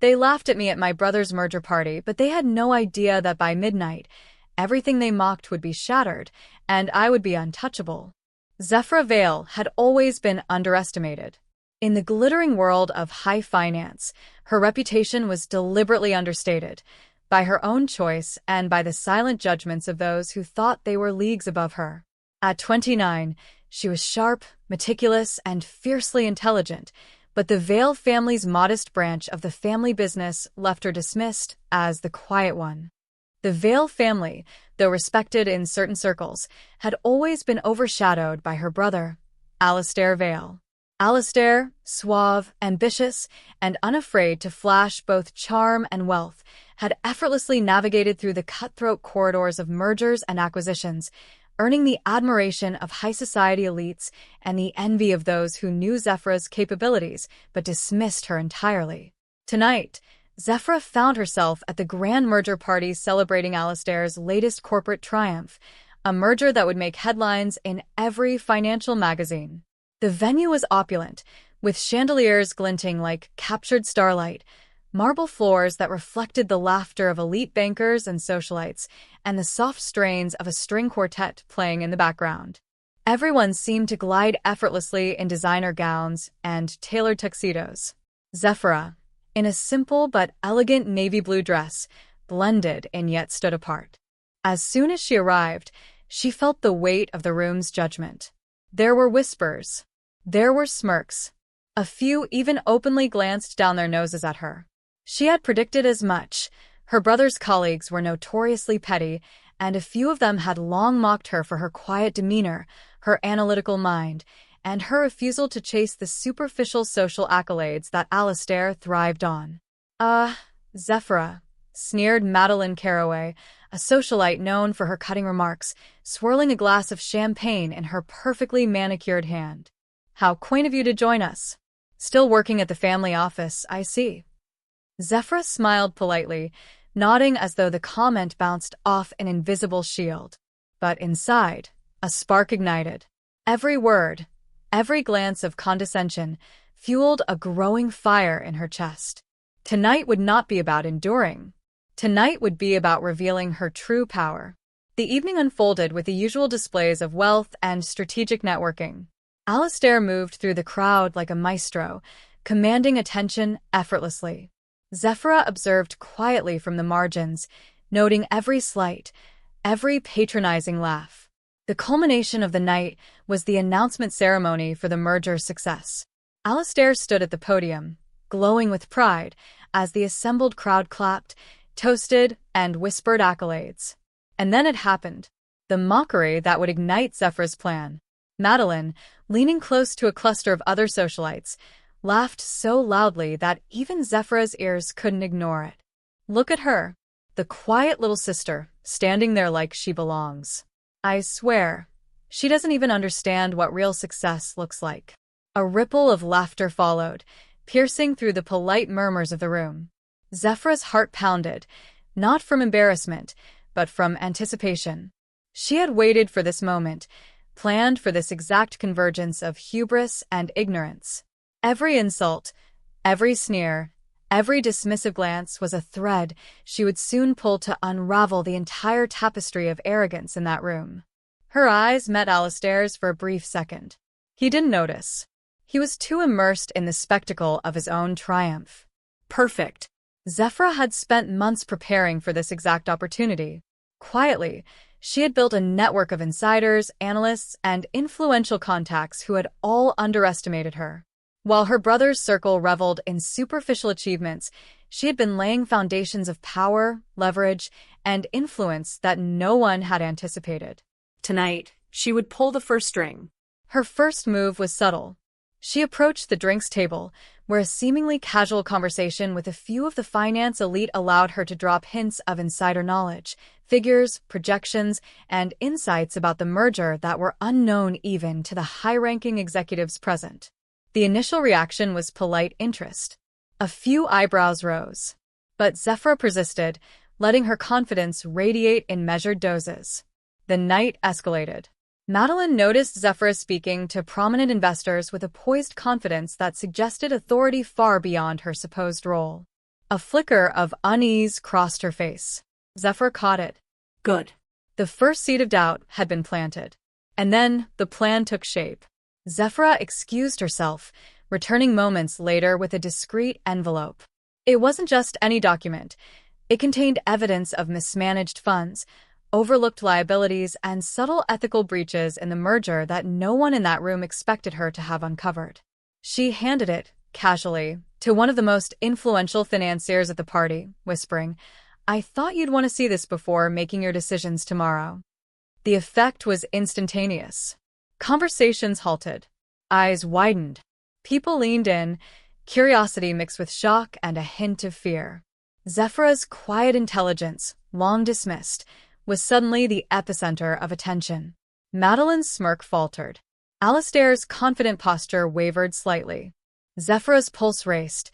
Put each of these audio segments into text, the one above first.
They laughed at me at my brother's merger party, but they had no idea that by midnight, everything they mocked would be shattered, and I would be untouchable. Zephyra Vale had always been underestimated. In the glittering world of high finance, her reputation was deliberately understated, by her own choice and by the silent judgments of those who thought they were leagues above her. At 29, she was sharp, meticulous, and fiercely intelligent, but the Vale family's modest branch of the family business left her dismissed as the quiet one. The Vale family, though respected in certain circles, had always been overshadowed by her brother, Alastair Vale. Alastair, suave, ambitious, and unafraid to flash both charm and wealth, had effortlessly navigated through the cutthroat corridors of mergers and acquisitions, earning the admiration of high society elites and the envy of those who knew Zephyra's capabilities but dismissed her entirely. Tonight, Zephyra found herself at the grand merger party celebrating Alastair's latest corporate triumph, a merger that would make headlines in every financial magazine. The venue was opulent, with chandeliers glinting like captured starlight, marble floors that reflected the laughter of elite bankers and socialites, and the soft strains of a string quartet playing in the background. Everyone seemed to glide effortlessly in designer gowns and tailored tuxedos. Zephyra, in a simple but elegant navy blue dress, blended and yet stood apart. As soon as she arrived, she felt the weight of the room's judgment. There were whispers. There were smirks. A few even openly glanced down their noses at her. She had predicted as much. Her brother's colleagues were notoriously petty, and a few of them had long mocked her for her quiet demeanor, her analytical mind, and her refusal to chase the superficial social accolades that Alastair thrived on. Zephyra, sneered Madeline Caraway, a socialite known for her cutting remarks, swirling a glass of champagne in her perfectly manicured hand. How quaint of you to join us. Still working at the family office, I see. Zephyra smiled politely, nodding as though the comment bounced off an invisible shield. But inside, a spark ignited. Every word, every glance of condescension fueled a growing fire in her chest. Tonight would not be about enduring. Tonight would be about revealing her true power. The evening unfolded with the usual displays of wealth and strategic networking. Alastair moved through the crowd like a maestro, commanding attention effortlessly. Zephyra observed quietly from the margins, noting every slight, every patronizing laugh. The culmination of the night was the announcement ceremony for the merger's success. Alastair stood at the podium, glowing with pride, as the assembled crowd clapped, toasted, and whispered accolades. And then it happened. The mockery that would ignite Zephyra's plan. Madeline, leaning close to a cluster of other socialites, laughed so loudly that even Zephyra's ears couldn't ignore it. Look at her, the quiet little sister, standing there like she belongs. I swear, she doesn't even understand what real success looks like. A ripple of laughter followed, piercing through the polite murmurs of the room. Zephyra's heart pounded, not from embarrassment, but from anticipation. She had waited for this moment, planned for this exact convergence of hubris and ignorance. Every insult, every sneer, every dismissive glance was a thread she would soon pull to unravel the entire tapestry of arrogance in that room. Her eyes met Alastair's for a brief second. He didn't notice. He was too immersed in the spectacle of his own triumph. Perfect. Zephyra had spent months preparing for this exact opportunity. Quietly, she had built a network of insiders, analysts, and influential contacts who had all underestimated her. While her brother's circle reveled in superficial achievements, she had been laying foundations of power, leverage, and influence that no one had anticipated. Tonight, she would pull the first string. Her first move was subtle. She approached the drinks table, where a seemingly casual conversation with a few of the finance elite allowed her to drop hints of insider knowledge, figures, projections, and insights about the merger that were unknown even to the high-ranking executives present. The initial reaction was polite interest. A few eyebrows rose. But Zephyra persisted, letting her confidence radiate in measured doses. The night escalated. Madeline noticed Zephyra speaking to prominent investors with a poised confidence that suggested authority far beyond her supposed role. A flicker of unease crossed her face. Zephyra caught it. Good. The first seed of doubt had been planted. And then the plan took shape. Zephyra excused herself, returning moments later with a discreet envelope. It wasn't just any document. It contained evidence of mismanaged funds, overlooked liabilities, and subtle ethical breaches in the merger that no one in that room expected her to have uncovered. She handed it, casually, to one of the most influential financiers at the party, whispering, "I thought you'd want to see this before making your decisions tomorrow." The effect was instantaneous. Conversations halted. Eyes widened. People leaned in, curiosity mixed with shock and a hint of fear. Zephyra's quiet intelligence, long dismissed, was suddenly the epicenter of attention. Madeline's smirk faltered. Alistair's confident posture wavered slightly. Zephyra's pulse raced,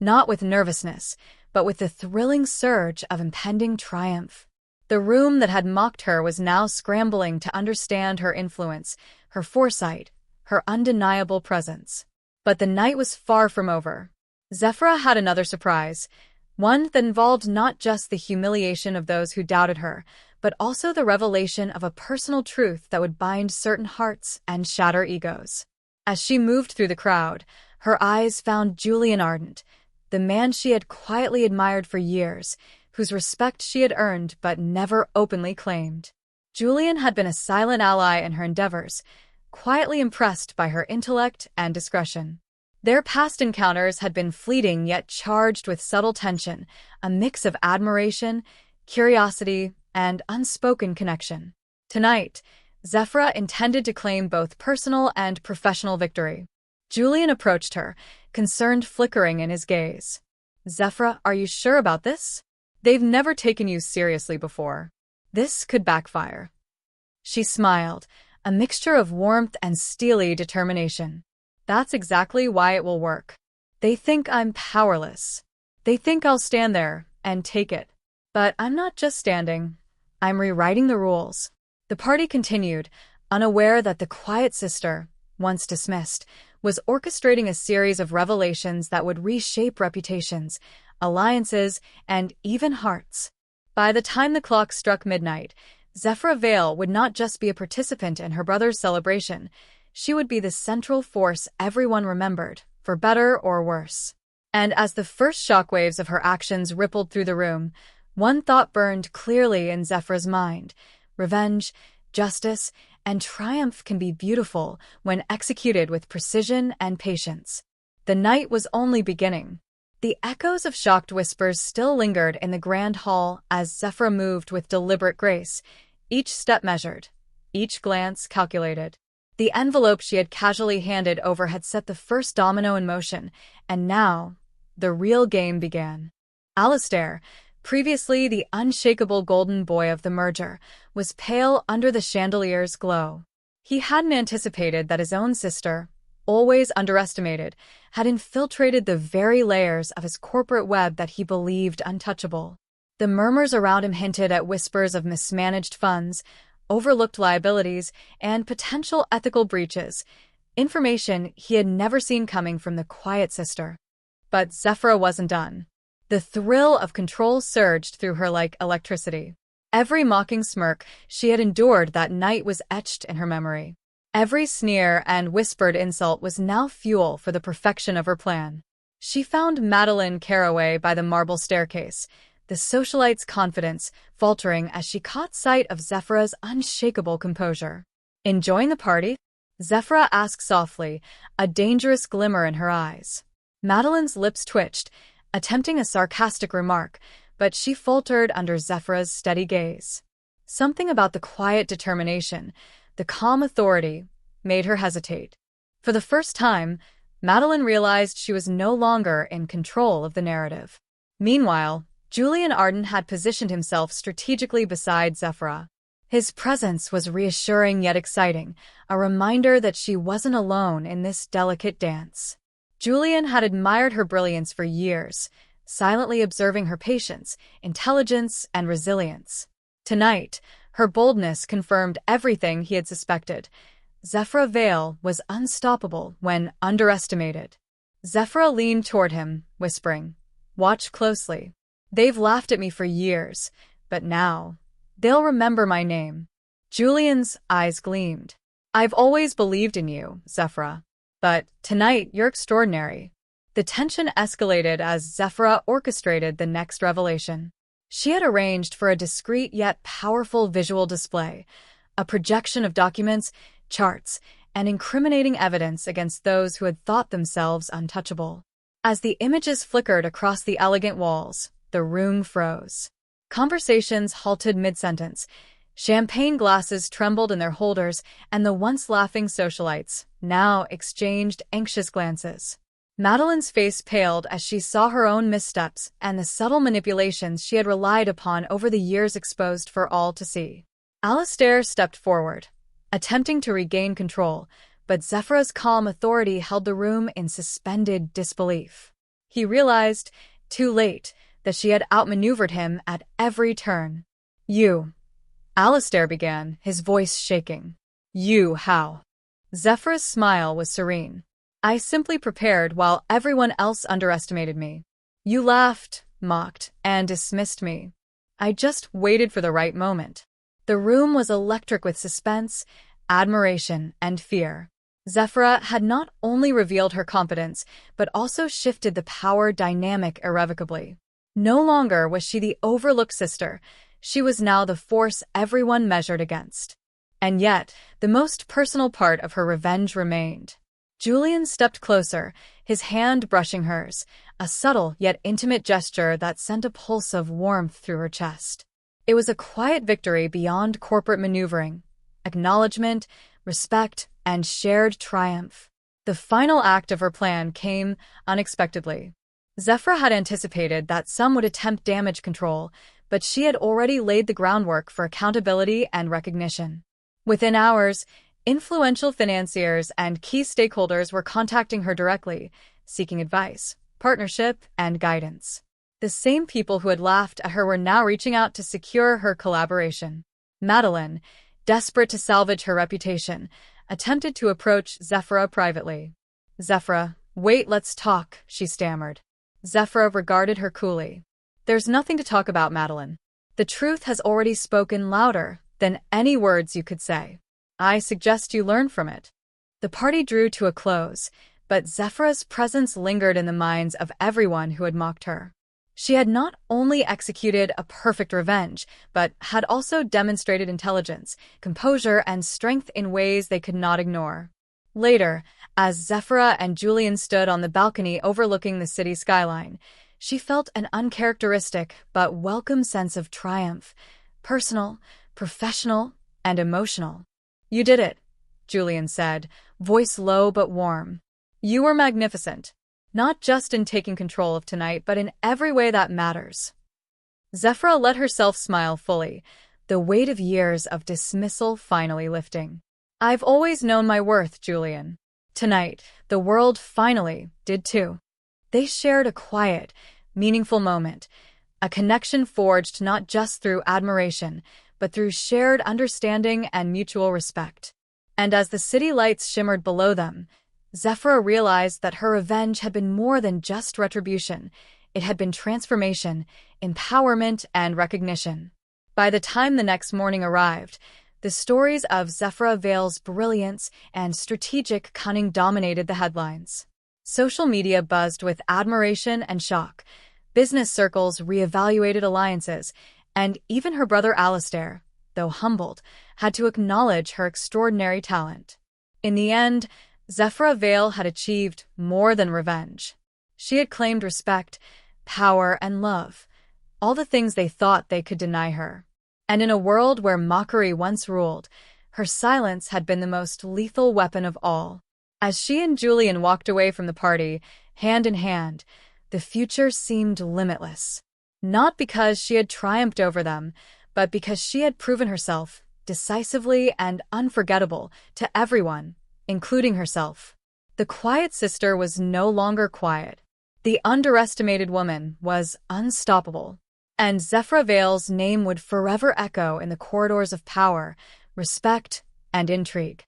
not with nervousness, but with the thrilling surge of impending triumph. The room that had mocked her was now scrambling to understand her influence, her foresight, her undeniable presence. But the night was far from over. Zephyra had another surprise, one that involved not just the humiliation of those who doubted her, but also the revelation of a personal truth that would bind certain hearts and shatter egos. As she moved through the crowd, her eyes found Julian Ardent, the man she had quietly admired for years, whose respect she had earned but never openly claimed. Julian had been a silent ally in her endeavors, quietly impressed by her intellect and discretion. Their past encounters had been fleeting yet charged with subtle tension, a mix of admiration, curiosity, and unspoken connection. Tonight, Zephyra intended to claim both personal and professional victory. Julian approached her, concern flickering in his gaze. "Zephyra, are you sure about this? They've never taken you seriously before. This could backfire." She smiled, a mixture of warmth and steely determination. "That's exactly why it will work. They think I'm powerless. They think I'll stand there and take it. But I'm not just standing. I'm rewriting the rules." The party continued, unaware that the quiet sister, once dismissed, was orchestrating a series of revelations that would reshape reputations, alliances, and even hearts. By the time the clock struck midnight, Zephyra Vale would not just be a participant in her brother's celebration, she would be the central force everyone remembered, for better or worse. And as the first shockwaves of her actions rippled through the room, one thought burned clearly in Zephyra's mind: revenge, justice, and triumph can be beautiful when executed with precision and patience. The night was only beginning. The echoes of shocked whispers still lingered in the grand hall as Zephyra moved with deliberate grace, each step measured, each glance calculated. The envelope she had casually handed over had set the first domino in motion, and now the real game began. Alistair, previously the unshakable golden boy of the merger, was pale under the chandelier's glow. He hadn't anticipated that his own sister, always underestimated, had infiltrated the very layers of his corporate web that he believed untouchable. The murmurs around him hinted at whispers of mismanaged funds, overlooked liabilities, and potential ethical breaches, information he had never seen coming from the quiet sister. But Zephyra wasn't done. The thrill of control surged through her like electricity. Every mocking smirk she had endured that night was etched in her memory. Every sneer and whispered insult was now fuel for the perfection of her plan. She found Madeline Caraway by the marble staircase, the socialite's confidence faltering as she caught sight of Zephyra's unshakable composure. "Enjoying the party?" Zephyra asked softly, a dangerous glimmer in her eyes. Madeline's lips twitched, attempting a sarcastic remark, but she faltered under Zephyra's steady gaze. Something about the quiet determination, the calm authority, made her hesitate. For the first time, Madeline realized she was no longer in control of the narrative. Meanwhile, Julian Ardent had positioned himself strategically beside Zephyra. His presence was reassuring yet exciting, a reminder that she wasn't alone in this delicate dance. Julian had admired her brilliance for years, silently observing her patience, intelligence, and resilience. Tonight, her boldness confirmed everything he had suspected. Zephyra Vale was unstoppable when underestimated. Zephyra leaned toward him, whispering, Watch closely. They've laughed at me for years, but now, they'll remember my name." Julian's eyes gleamed. "I've always believed in you, Zephyra. But tonight, you're extraordinary." The tension escalated as Zephyra orchestrated the next revelation. She had arranged for a discreet yet powerful visual display, a projection of documents, charts, and incriminating evidence against those who had thought themselves untouchable. As the images flickered across the elegant walls, the room froze. Conversations halted mid-sentence. Champagne glasses trembled in their holders, and the once laughing socialites now exchanged anxious glances. Madeline's face paled as she saw her own missteps and the subtle manipulations she had relied upon over the years exposed for all to see. Alistair stepped forward, attempting to regain control, but Zephyra's calm authority held the room in suspended disbelief. He realized, too late, that she had outmaneuvered him at every turn. "You," Alistair began, his voice shaking. "You, how?" Zephyra's smile was serene. "I simply prepared while everyone else underestimated me. You laughed, mocked, and dismissed me. I just waited for the right moment." The room was electric with suspense, admiration, and fear. Zephyra had not only revealed her competence, but also shifted the power dynamic irrevocably. No longer was she the overlooked sister, she was now the force everyone measured against. And yet, the most personal part of her revenge remained. Julian stepped closer, his hand brushing hers, a subtle yet intimate gesture that sent a pulse of warmth through her chest. It was a quiet victory beyond corporate maneuvering, acknowledgement, respect, and shared triumph. The final act of her plan came unexpectedly. Zephyra had anticipated that some would attempt damage control, but she had already laid the groundwork for accountability and recognition. Within hours, influential financiers and key stakeholders were contacting her directly, seeking advice, partnership, and guidance. The same people who had laughed at her were now reaching out to secure her collaboration. Madeline, desperate to salvage her reputation, attempted to approach Zephyra privately. "Zephyra, wait, let's talk," she stammered. Zephyra regarded her coolly. "There's nothing to talk about, Madeline. The truth has already spoken louder than any words you could say. I suggest you learn from it." The party drew to a close, but Zephyra's presence lingered in the minds of everyone who had mocked her. She had not only executed a perfect revenge, but had also demonstrated intelligence, composure, and strength in ways they could not ignore. Later, as Zephyra and Julian stood on the balcony overlooking the city skyline, she felt an uncharacteristic but welcome sense of triumph, personal, professional, and emotional. "You did it," Julian said, voice low but warm. "You were magnificent, not just in taking control of tonight, but in every way that matters." Zephyra let herself smile fully, the weight of years of dismissal finally lifting. "I've always known my worth, Julian. Tonight, the world finally did too." They shared a quiet, meaningful moment, a connection forged not just through admiration, but through shared understanding and mutual respect. And as the city lights shimmered below them, Zephyra realized that her revenge had been more than just retribution. It had been transformation, empowerment, and recognition. By the time the next morning arrived, the stories of Zephyra Vale's brilliance and strategic cunning dominated the headlines. Social media buzzed with admiration and shock. Business circles reevaluated alliances, and even her brother Alistair, though humbled, had to acknowledge her extraordinary talent. In the end, Zephyra Vale had achieved more than revenge. She had claimed respect, power, and love, all the things they thought they could deny her. And in a world where mockery once ruled, her silence had been the most lethal weapon of all. As she and Julian walked away from the party, hand in hand, the future seemed limitless. Not because she had triumphed over them, but because she had proven herself decisively and unforgettable to everyone, including herself. The quiet sister was no longer quiet. The underestimated woman was unstoppable. And Zephyra Vale's name would forever echo in the corridors of power, respect, and intrigue.